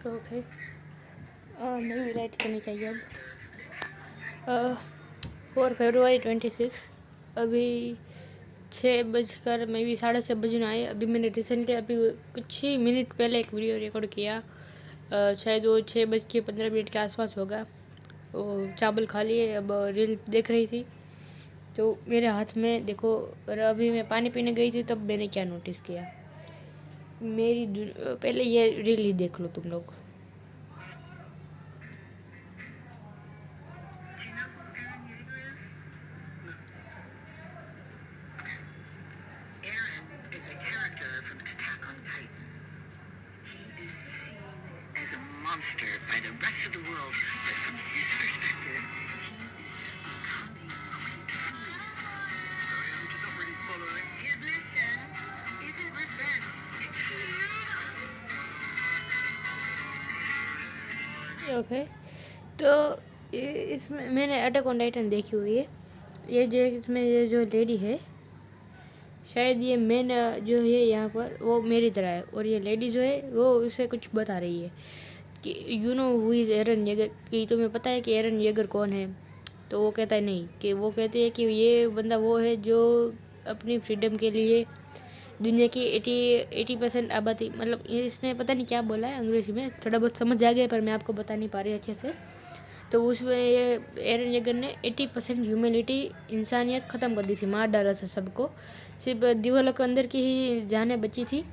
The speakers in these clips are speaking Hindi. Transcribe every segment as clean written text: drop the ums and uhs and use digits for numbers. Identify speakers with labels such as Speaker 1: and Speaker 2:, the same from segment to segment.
Speaker 1: ओके नहीं लाइट करनी चाहिए अब 4 फरवरी 26 अभी 6 बजकर मे भी 6:30 बजने आए। अभी मैंने रिसेंटली अभी कुछ ही मिनट पहले एक वीडियो रिकॉर्ड किया, शायद वो 6:15 के आसपास होगा। वो चावल खा लिए, अब रील देख रही थी तो मेरे हाथ में देखो, और अभी मैं पानी पीने गई थी तब मैंने क्या नोटिस किया, पहले ये रील ही देख लो तुम लोग।
Speaker 2: Monster by the rest of the world, but from his perspective, he is becoming sorry, I'm just not really following. His mission isn't revenge, it's
Speaker 1: okay तो इसमें मैंने अटैक ऑन टाइटन देखी हुई है। ये जो इसमें ये जो लेडी है, शायद ये मेन जो है यहाँ पर वो मेरी तरह है, और ये लेडी जो है वो उसे कुछ बता रही है कि you know who is Eren Yeager, कि तुम्हें पता है कि एरन येगर कौन है। तो वो कहता है नहीं, कि वो कहते हैं कि ये बंदा वो है जो अपनी फ्रीडम के लिए दुनिया की 80% आबादी, मतलब इसने पता नहीं क्या बोला है अंग्रेजी में, थोड़ा बहुत समझ आ गया पर मैं आपको बता नहीं पा रही अच्छे से। तो उसमें ये एरन येगर ने 80% ह्यूमैनिटी, इंसानियत ख़त्म कर दी थी, मार डाला था सबको। सिर्फ दीवालों के अंदर की ही जानें बची थी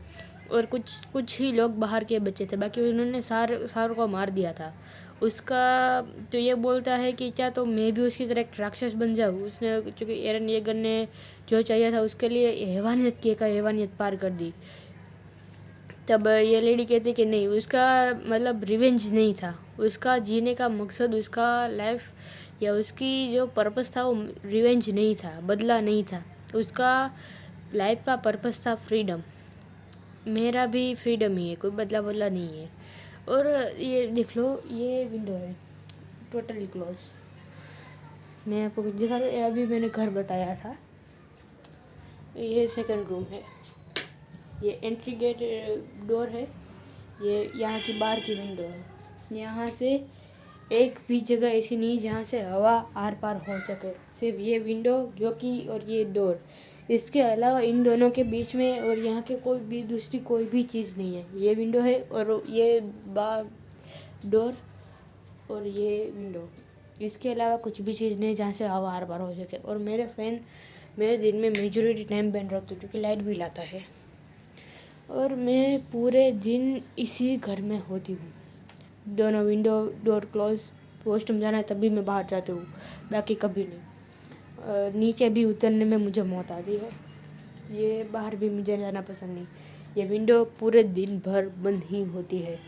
Speaker 1: और कुछ ही लोग बाहर के बचे थे, बाकी उन्होंने सारों को मार दिया था। उसका तो ये बोलता है कि क्या तो मैं भी उसकी तरह एक राक्षस बन जाऊँ। उसने, क्योंकि एरन येगर ने जो चाहिए था उसके लिए हैवानियत की का हैवानियत पार कर दी। तब ये लेडी कहती कि नहीं, उसका मतलब रिवेंज नहीं था, उसका जीने का मकसद, उसका लाइफ या उसकी जो पर्पस था वो रिवेंज नहीं था, बदला नहीं था। उसका लाइफ का पर्पस था फ्रीडम। मेरा भी फ्रीडम ही है, कोई बदला नहीं है। और ये देख लो, ये विंडो है टोटली क्लोज। मैं आपको कुछ दिखा रहा हूँ, अभी मैंने घर बताया था, ये सेकंड रूम है, ये एंट्री गेट डोर है, ये यहाँ की बाहर की विंडो है। यहाँ से एक भी जगह ऐसी नहीं जहाँ से हवा आर पार हो सके, सिर्फ ये विंडो जो कि और ये डोर, इसके अलावा इन दोनों के बीच में और यहाँ के कोई भी दूसरी कोई भी चीज़ नहीं है। ये विंडो है और ये डोर और ये विंडो, इसके अलावा कुछ भी चीज़ नहीं जहाँ से हवा आर पार हो सके। और मेरे फैन मेरे दिन में मेजॉरिटी टाइम बंद रखते क्योंकि लाइट भी लाता है, और मैं पूरे दिन इसी घर में होती हूँ। दोनों विंडो डोर क्लोज, वॉशरूम जाना है तभी मैं बाहर जाती हूँ, बाकी कभी नहीं। नीचे भी उतरने में मुझे मौत आती है, ये बाहर भी मुझे जाना पसंद नहीं। ये विंडो पूरे दिन भर बंद ही होती है,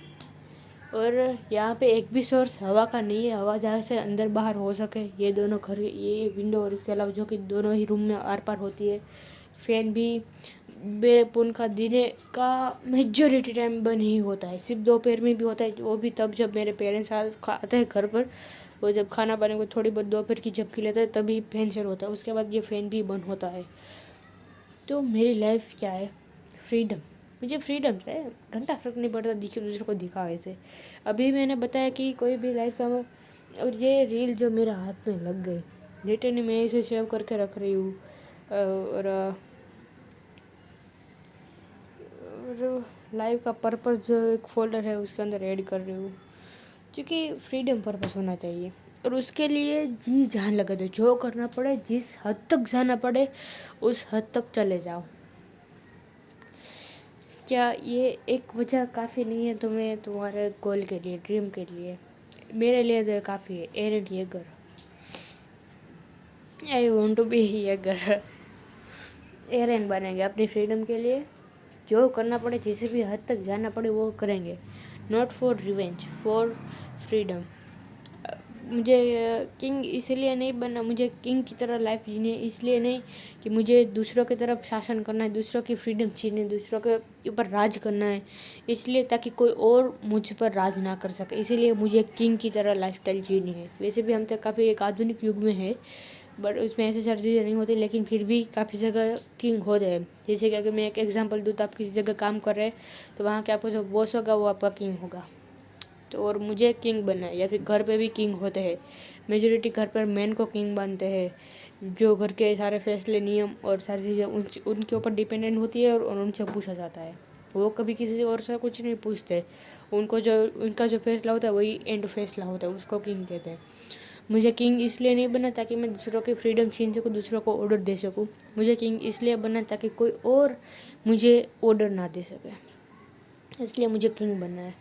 Speaker 1: और यहाँ पे एक भी सोर्स हवा का नहीं है, हवा जहाँ से अंदर बाहर हो सके। ये दोनों घर, ये विंडो और इसके अलावा जो कि दोनों ही रूम में आर पार होती है। फैन भी मेरे पुन का दिन का मेजॉरिटी टाइम बंद ही होता है, सिर्फ दोपहर में भी होता है, वो भी तब जब मेरे पेरेंट्स आते हैं घर पर। वो जब खाना पाने को थोड़ी बहुत दोपहर की झपकी लेता है तभी फैन शुरू होता है, उसके बाद ये फ़ैन भी बंद होता है। तो मेरी लाइफ क्या है, फ्रीडम। मुझे फ्रीडम है, घंटा फर्क नहीं पड़ता दूसरे को दिखावे से। अभी मैंने बताया कि कोई भी लाइफ का, और ये रील जो मेरे हाथ में लग गई, लिटरली मैं इसे सेव करके रख रही हूँ, और लाइफ का पर्पस जो एक फ़ोल्डर है उसके अंदर ऐड कर रही हूँ, क्योंकि फ्रीडम पर्पस होना चाहिए। और उसके लिए जी जान लगा दो, जो करना पड़े, जिस हद तक जाना पड़े उस हद तक चले जाओ। क्या ये एक वजह काफ़ी नहीं है तुम्हें तुम्हारे गोल के लिए, ड्रीम के लिए? मेरे लिए तो काफ़ी है। Eren Yeager, I want to be Yeager. Eren बनेंगे अपनी फ्रीडम के लिए, जो करना पड़े, जिसे भी हद तक जाना पड़े वो करेंगे। Not for revenge, for freedom. मुझे किंग इसलिए नहीं बनना, मुझे किंग की तरह लाइफ जीनी है इसलिए नहीं कि मुझे दूसरों की तरफ शासन करना है, दूसरों की फ्रीडम छीननी है, दूसरों के ऊपर राज करना है, इसलिए ताकि कोई और मुझ पर राज ना कर सके। इसीलिए मुझे किंग की तरह लाइफस्टाइल जीनी है। वैसे भी हम तो काफ़ी एक आधुनिक युग में है, बट उसमें ऐसी सारी चीज़ें नहीं होती, लेकिन फिर भी काफ़ी जगह किंग होते हैं। जैसे कि अगर मैं एक एग्जांपल दूँ तो आप किसी जगह काम कर रहे हैं तो वहाँ के आपको जो बॉस होगा वो आपका किंग होगा। तो और मुझे किंग बनना है, या फिर घर पे भी किंग होते हैं, मेजोरिटी घर पर मैन को किंग बनते हैं, जो घर के सारे फैसले नियम और सारी चीज़ें उनके ऊपर डिपेंडेंट होती है और उनसे पूछा जाता है। वो कभी किसी और से कुछ नहीं पूछते, उनका जो फैसला होता है वही एंड फैसला होता है, उसको किंग कहते हैं। मुझे किंग इसलिए नहीं बना ताकि मैं दूसरों की फ्रीडम छीन सकूँ, दूसरों को ऑर्डर दे सकूँ। मुझे किंग इसलिए बना ताकि कोई और मुझे ऑर्डर ना दे सके, इसलिए मुझे किंग बनना है।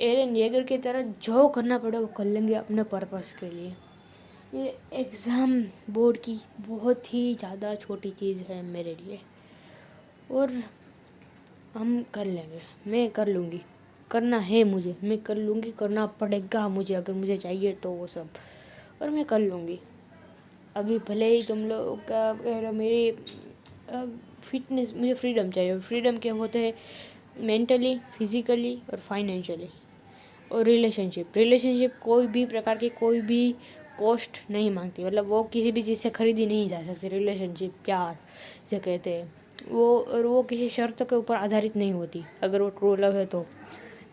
Speaker 1: एरन येगर की तरह जो करना पड़े वो कर लेंगे अपने पर्पस के लिए। ये एग्ज़ाम बोर्ड की बहुत ही ज़्यादा छोटी चीज़ है मेरे लिए, और हम कर लेंगे, मैं कर लूँगी, करना है मुझे, मैं कर लूँगी, करना पड़ेगा मुझे, अगर मुझे चाहिए तो वो सब, और मैं कर लूँगी। अभी भले ही तुम लोग का कह रहे मेरी फिटनेस, मुझे फ्रीडम चाहिए। फ्रीडम क्या होते हैं? मेंटली, फिजिकली और फाइनेंशियली। और रिलेशनशिप कोई भी प्रकार की कोई भी कॉस्ट नहीं मांगती, मतलब वो किसी भी चीज़ से खरीदी नहीं जा सकती। रिलेशनशिप, प्यार जो कहते हैं वो, और वो किसी शर्त के ऊपर आधारित नहीं होती, अगर वो ट्रू लव है तो।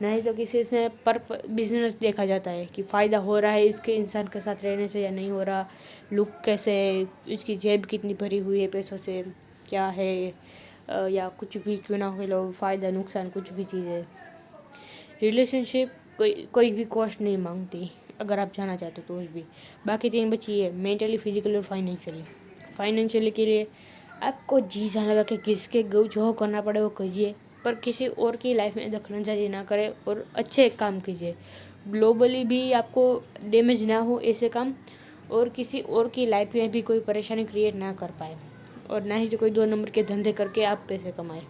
Speaker 1: नहीं तो किसी इसमें पर बिजनेस देखा जाता है कि फ़ायदा हो रहा है इसके इंसान के साथ रहने से या नहीं हो रहा, लुक कैसे है, इसकी जेब कितनी भरी हुई है पैसों से, क्या है, या कुछ भी क्यों ना हो लो, फ़ायदा नुकसान कुछ भी चीज़ है। रिलेशनशिप कोई भी कॉस्ट नहीं मांगती, अगर आप जाना चाहते हो तो भी। बाकी 3 बची है, मेंटली, फिजिकली और फाइनेंशियली। फाइनेंशियली के लिए आपको जी जान लगा कि किसके जो करना पड़े वो कीजिए, पर किसी और की लाइफ में दखलंदाजी ना करें और अच्छे काम कीजिए। ग्लोबली भी आपको डैमेज ना हो ऐसे काम, और किसी और की लाइफ में भी कोई परेशानी क्रिएट ना कर पाए, और ना ही तो कोई 2 नंबर के धंधे करके आप पैसे कमाए।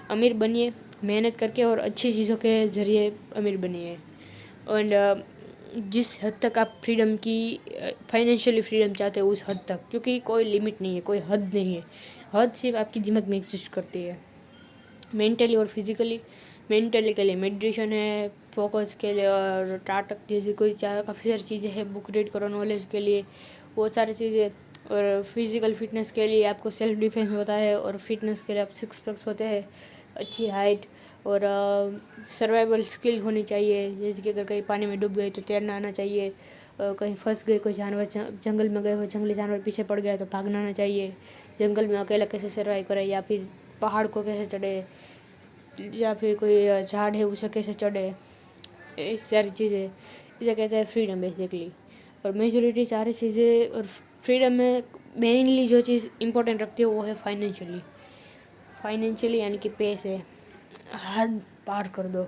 Speaker 1: अमीर बनिए मेहनत करके, और अच्छी चीज़ों के ज़रिए अमीर बनिए। और जिस हद तक आप फ्रीडम की फाइनेंशियली फ्रीडम चाहते हो उस हद तक, क्योंकि कोई लिमिट नहीं है, कोई हद नहीं है, हद सिर्फ आपकी दिमाग में एग्जिस्ट करती है। मेंटली और फिजिकली, मेंटली के लिए मेडिटेशन है, फोकस के लिए, और टाटक जैसी कोई काफ़ी सारी चीज़ें हैं, बुक रीड करो नॉलेज के लिए, वो सारी चीज़ें। और फिजिकल फिटनेस के लिए आपको सेल्फ डिफेंस होता है, और फिटनेस के लिए आप 6 पैक्स होते हैं, अच्छी हाइट, और सर्वाइवल स्किल होनी चाहिए, जैसे कि अगर कहीं पानी में डूब गए तो तैरना आना चाहिए, कहीं फंस गए, कोई जानवर जंगल में गए हो, जंगली जानवर पीछे पड़ गया तो भागना आना चाहिए, जंगल में अकेला कैसे सर्वाइव करें, या फिर पहाड़ को कैसे चढ़े, या फिर कोई झाड़ है उसे कैसे चढ़े, ये सारी चीज़ें, इसे कहते हैं फ्रीडम बेसिकली। और मेजोरिटी सारी चीज़ें, और फ्रीडम में मेनली जो चीज़ इंपॉर्टेंट रखती है वो है फाइनेंशियली, यानी कि पैसे हद पार कर दो।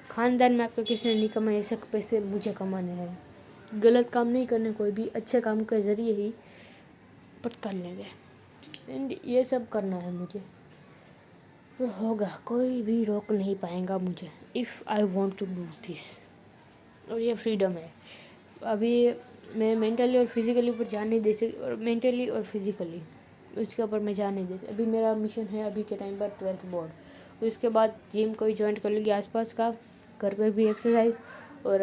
Speaker 1: ख़ानदान में आपको किसी ने नहीं कमाए ऐसे पैसे मुझे कमाने हैं, गलत काम नहीं करने, कोई भी अच्छे काम के ज़रिए ही पर कर लेंगे, एंड ये सब करना है मुझे, तो होगा, कोई भी रोक नहीं पाएगा मुझे, if I want to do this. और ये फ्रीडम है। अभी मैं मेंटली और फिज़िकली ऊपर जान नहीं दे सकती, और मेंटली और फिज़िकली उसके ऊपर मैं जान नहीं दे सकती। अभी मेरा मिशन है अभी के टाइम पर 12th बोर्ड, उसके बाद जिम कोई ज्वाइन कर लूँगी आसपास का, घर पर भी एक्सरसाइज, और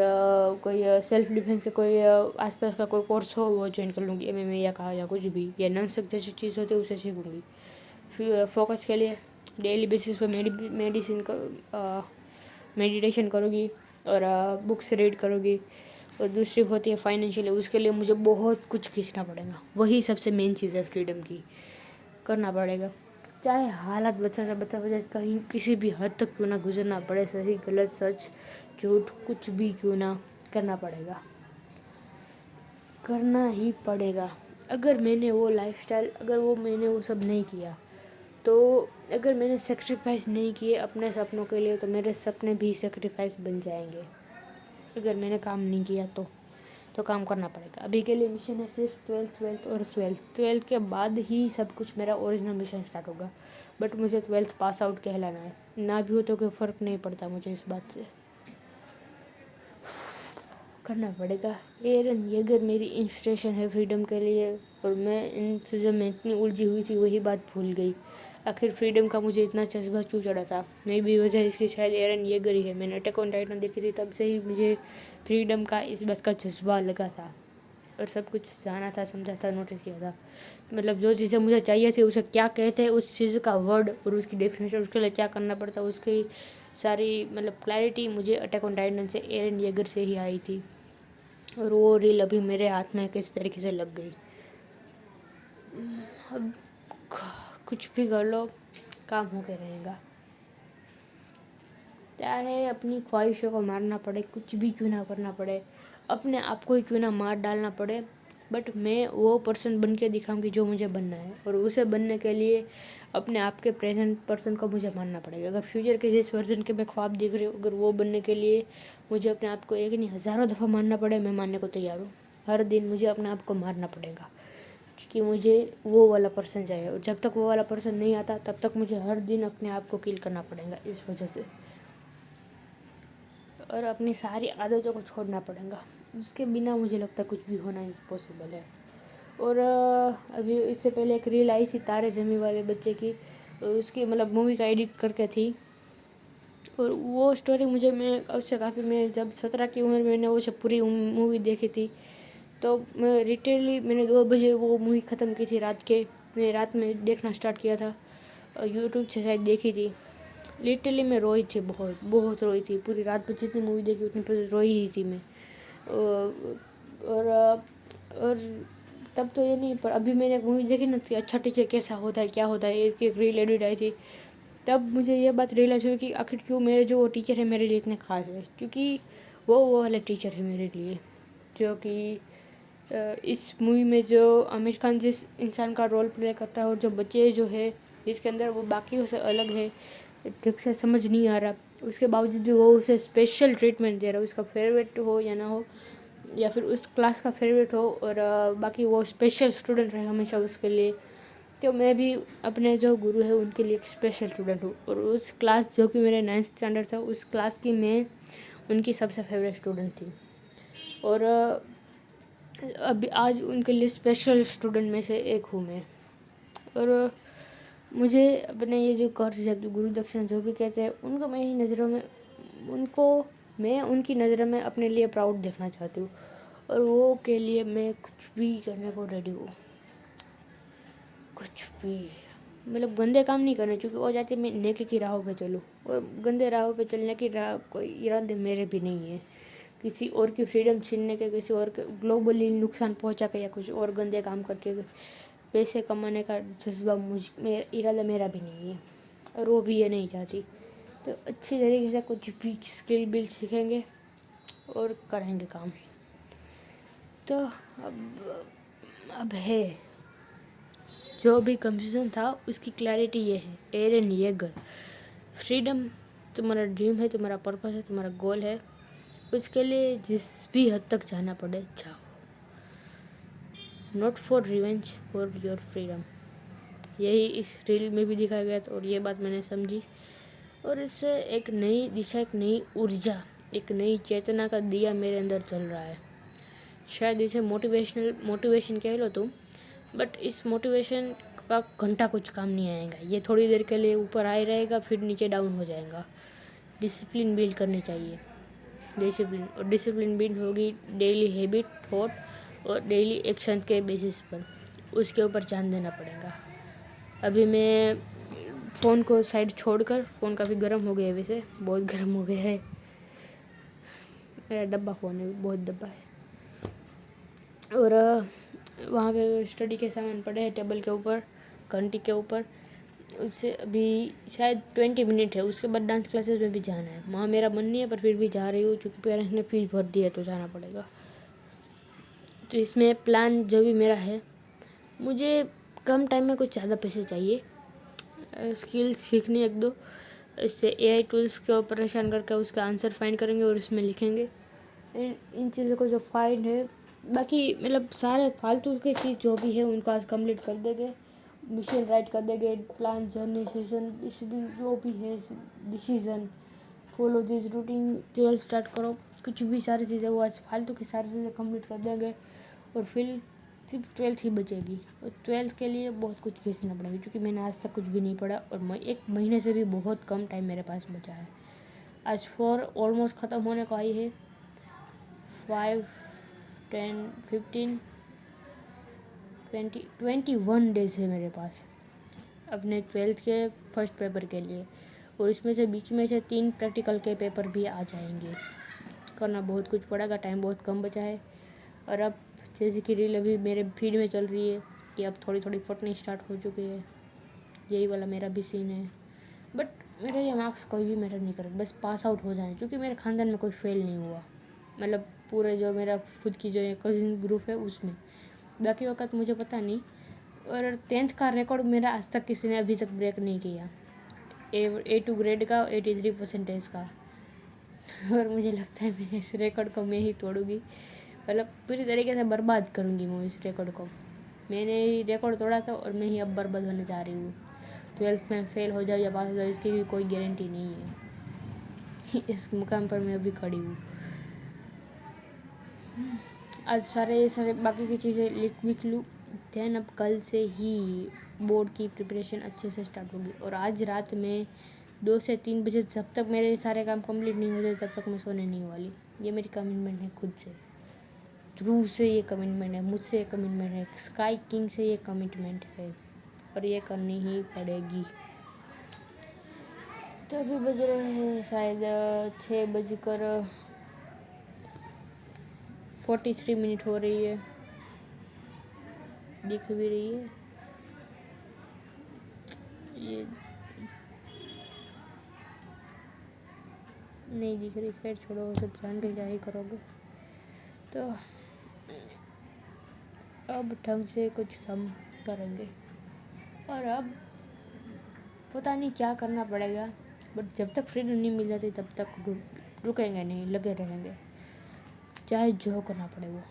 Speaker 1: कोई सेल्फ डिफेंस का कोई आसपास का कोई कोर्स हो वो ज्वाइन कर लूँगी, MMA या कहा या कुछ भी, या नन सक जैसी चीज़ होती है उसे सीखूँगी। फिर फोकस के लिए डेली बेसिस पर मेडिटेशन करूँगी, और बुक्स रीड करूँगी। और दूसरी होती है फाइनेंशियली, उसके लिए मुझे बहुत कुछ खींचना पड़ेगा, वही सबसे मेन चीज़ है फ्रीडम की, करना पड़ेगा, चाहे हालात बता कहीं किसी भी हद तक क्यों ना गुजरना पड़े, सही गलत सच झूठ कुछ भी क्यों ना, करना पड़ेगा, करना ही पड़ेगा। अगर मैंने वो लाइफस्टाइल, अगर मैंने वो सब नहीं किया, तो अगर मैंने सेक्रीफाइस नहीं किए अपने सपनों के लिए, तो मेरे सपने भी सेक्रीफाइस बन जाएंगे। अगर मैंने काम नहीं किया तो काम करना पड़ेगा। अभी के लिए मिशन है सिर्फ 12th के बाद ही सब कुछ मेरा ओरिजिनल मिशन स्टार्ट होगा, बट मुझे 12th पास आउट कहलाना है, ना भी हो तो कोई फ़र्क नहीं पड़ता मुझे इस बात से, करना पड़ेगा। एरन येगर मेरी इंस्पिरेशन है फ्रीडम के लिए, और मैं इन चीज़ों में इतनी उलझी हुई थी, वही बात भूल गई। आखिर फ्रीडम का मुझे इतना जज्बा क्यों चढ़ा था? मे भी वजह इसकी शायद एरन येगर ही है। मैंने अटैक ऑन टाइटन देखी थी, तब से ही मुझे फ्रीडम का इस बात का जज्बा लगा था, और सब कुछ जाना था, समझा था, नोटिस किया था। मतलब जो चीज़ें मुझे चाहिए थी उसे क्या कहते हैं, उस चीज़ का वर्ड और उसकी डेफिनेशन, उसके लिए क्या करना पड़ता, उसकी सारी मतलब क्लैरिटी मुझे अटैक ऑन टाइटन से एरन येगर से ही आई थी। और वो रील अभी मेरे हाथ में किस तरीके से लग गई। अब कुछ भी कर लो, काम होके रहेगा। चाहे अपनी ख्वाहिशों को मारना पड़े, कुछ भी क्यों ना करना पड़े, अपने आप को ही क्यों ना मार डालना पड़े, बट मैं वो पर्सन बन के दिखाऊँगी जो मुझे बनना है। और उसे बनने के लिए अपने आप के प्रेजेंट पर्सन को मुझे मानना पड़ेगा। अगर फ्यूचर के जिस वर्जन के मैं ख्वाब देख रही हूँ, अगर वो बनने के लिए मुझे अपने आप को एक नहीं हज़ारों दफ़ा मारना पड़े, मैं मानने को तैयार हूँ। हर दिन मुझे अपने आप को मारना पड़ेगा, क्योंकि मुझे वो वाला पर्सन चाहिए। और जब तक वो वाला पर्सन नहीं आता तब तक मुझे हर दिन अपने आप को किल करना पड़ेगा इस वजह से। और अपनी सारी आदतों को छोड़ना पड़ेगा, उसके बिना मुझे लगता है कुछ भी होना इम्पॉसिबल है। और अभी इससे पहले एक रील आई थी तारे ज़मीं वाले बच्चे की, उसकी मतलब मूवी का एडिट करके थी। और वो स्टोरी मुझे मैं उससे काफ़ी, मैं जब 17 की उम्र में मैंने वो सब पूरी मूवी देखी थी, तो मैं रिटेली मैंने 2 बजे वो मूवी ख़त्म की थी रात के। मैं रात में देखना स्टार्ट किया था और यूट्यूब से शायद देखी थी। लिटरली मैं रोई थी, बहुत बहुत रोई थी। पूरी रात में जितनी मूवी देखी उतनी पर रोई ही थी मैं। और तब तो ये नहीं, पर अभी मैंने मूवी देखी ना कि अच्छा टीचर कैसा होता है, क्या होता है, इसकी एक रील एडिट आई थी। तब मुझे ये बात रियलाइज़ हुई कि आखिर क्यों मेरे जो वो टीचर है मेरे लिए इतने खास है, क्योंकि वो वाला टीचर है मेरे लिए। जो कि इस मूवी में जो आमिर खान जिस इंसान का रोल प्ले करता है, और जो बच्चे जो है जिसके अंदर वो बाकियों से अलग है, ठीक से समझ नहीं आ रहा, उसके बावजूद भी वो उसे स्पेशल ट्रीटमेंट दे रहा है। उसका फेवरेट हो या ना हो, या फिर उस क्लास का फेवरेट हो, और बाकी वो स्पेशल स्टूडेंट रहे हमेशा उसके लिए। तो मैं भी अपने जो गुरु है उनके लिए एक स्पेशल स्टूडेंट हूँ। और उस क्लास जो कि मेरे 9th स्टैंडर्ड था, उस क्लास की मैं उनकी सबसे फेवरेट स्टूडेंट थी। और अभी आज उनके लिए स्पेशल स्टूडेंट में से एक हूँ मैं। और मुझे अपने ये जो कर्ज है, गुरु दक्षिणा जो भी कहते हैं, उनको मेरी नज़रों में, उनको मैं उनकी नज़रों में अपने लिए प्राउड देखना चाहती हूँ। और वो के लिए मैं कुछ भी करने को रेडी हूँ, कुछ भी। मतलब गंदे काम नहीं करने, क्योंकि वो जाती मैं नेकी की राहों पे चलूँ, और गंदे राहों पे चलने की राह कोई इरादे मेरे भी नहीं है। किसी और की फ्रीडम छीनने के, किसी और के ग्लोबली नुकसान पहुंचा के, या कुछ और गंदे काम करके पैसे कमाने का जज्बा इरादा मेरा भी नहीं है, और वो भी ये नहीं चाहती। तो अच्छी तरीके से कुछ भी स्किल बिल सीखेंगे और करेंगे काम। तो अब है जो भी कंफ्यूजन था उसकी क्लैरिटी ये है, एरन येगर। फ्रीडम तुम्हारा ड्रीम है, तुम्हारा पर्पस है, तुम्हारा गोल है, उसके लिए जिस भी हद तक जाना पड़े जाओ। Not for revenge, for your freedom. यही इस रील में भी दिखाया गया था, और ये बात मैंने समझी। और इससे एक नई दिशा, एक नई ऊर्जा, एक नई चेतना का दिया मेरे अंदर चल रहा है। शायद इसे मोटिवेशन कह लो तुम, बट इस मोटिवेशन का घंटा कुछ काम नहीं आएगा। ये थोड़ी देर के लिए ऊपर आए रहेगा, फिर नीचे डाउन हो जाएगा। डिसिप्लिन बिल्ड करनी चाहिए, डिसिप्लिन। और डिसिप्लिन बिल्ड होगी डेली हैबिट, थॉट और डेली एक्शन के बेसिस पर। उसके ऊपर ध्यान देना पड़ेगा। अभी मैं फ़ोन को साइड छोड़कर, फ़ोन काफ़ी गर्म हो गया है, वैसे बहुत गर्म हो गया है, मेरा डब्बा फ़ोन है, बहुत डब्बा है। और वहाँ पे स्टडी के सामान पड़े हैं टेबल के ऊपर, घंटी के ऊपर। उससे अभी शायद 20 मिनट है, उसके बाद डांस क्लासेस में भी जाना है। वहाँ मेरा मन नहीं है, पर फिर भी जा रही हूँ, क्योंकि पेरेंट्स ने फीस भर दी है तो जाना पड़ेगा। तो इसमें प्लान जो भी मेरा है, मुझे कम टाइम में कुछ ज़्यादा पैसे चाहिए, स्किल्स सीखनी एक दो। इससे AI टूल्स के ऊपर परेशान करके उसका आंसर फाइंड करेंगे और उसमें लिखेंगे। इन चीज़ों को जो फाइंड है, बाकी मतलब सारे फालतू के चीज़ जो भी है उनको आज कंप्लीट कर देंगे। मिशन राइट कर देंगे, प्लान, जर्नी, सेशन, जो भी है decision, follow this routine, 12 start करो, कुछ भी सारी चीज़ें वो आज फालतू की सारी चीज़ें कंप्लीट कर देंगे। और फिर सिर्फ 12th ही बचेगी, और 12th के लिए बहुत कुछ खींचना पड़ेगा, क्योंकि मैंने आज तक कुछ भी नहीं पढ़ा, और मैं 1 महीने से भी बहुत कम टाइम मेरे पास बचा है। आज 4 ऑलमोस्ट ख़त्म होने को आई है, 5, 10, 15, 21 डेज है मेरे पास अपने 12th के फर्स्ट पेपर के लिए, और इसमें से बीच में से 3 प्रैक्टिकल के पेपर भी आ जाएंगे। करना बहुत कुछ पड़ेगा, टाइम बहुत कम बचा है। और अब जैसे कि रील अभी मेरे फीड में चल रही है कि अब थोड़ी थोड़ी फटनी स्टार्ट हो चुकी है, यही वाला मेरा भी सीन है। बट मेरा ये मार्क्स कोई भी मैटर नहीं करे, बस पास आउट हो जाए, क्योंकि मेरे ख़ानदान में कोई फेल नहीं हुआ, मतलब पूरे जो मेरा खुद की जो कज़िन ग्रुप है उसमें। बाकी वक्त मुझे पता नहीं। और 10th का रिकॉर्ड मेरा आज तक किसी ने अभी तक ब्रेक नहीं किया, A2 ग्रेड का 83% का। और मुझे लगता है मैं इस रिकॉर्ड को मैं ही तोड़ूंगी, मतलब पूरी तरीके से बर्बाद करूंगी मैं इस रिकॉर्ड को। मैंने ही रिकॉर्ड तोड़ा था और मैं ही अब बर्बाद होने जा रही हूँ। 12th में फेल हो जाओ या पास हो जाओ, इसकी भी कोई गारंटी नहीं है। इस मुकाम पर मैं अभी खड़ी हूँ। आज सारे बाकी की चीज़ें लिख लूँ, दैन अब कल से ही बोर्ड की प्रिपरेशन अच्छे से स्टार्ट होगी। और आज रात में 2 से 3 बजे जब तक मेरे सारे काम कंप्लीट नहीं हो जाए तब तक मैं सोने नहीं वाली। ये मेरी कमिटमेंट है खुद से, ध्रुव से ये कमिटमेंट है, मुझसे ये कमिटमेंट है, स्काई किंग से ये कमिटमेंट है, और ये करनी ही पड़ेगी। तो अभी बज रहे हैं शायद 6:43 हो रही है, दिख भी रही है ये, नहीं दिख रही, खैर छोड़ो, सब जान के क्या ही करोगे। तो अब ढंग से कुछ हम करेंगे, और अब पता नहीं क्या करना पड़ेगा, बट जब तक फ्रीडम नहीं मिल जाती तब तक रुकेंगे नहीं, लगे रहेंगे, चाहे जो करना पड़े वो।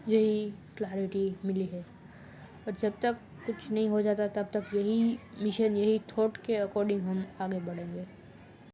Speaker 1: यही क्लैरिटी मिली है, और जब तक कुछ नहीं हो जाता तब तक यही मिशन, यही थॉट के अकॉर्डिंग हम आगे बढ़ेंगे।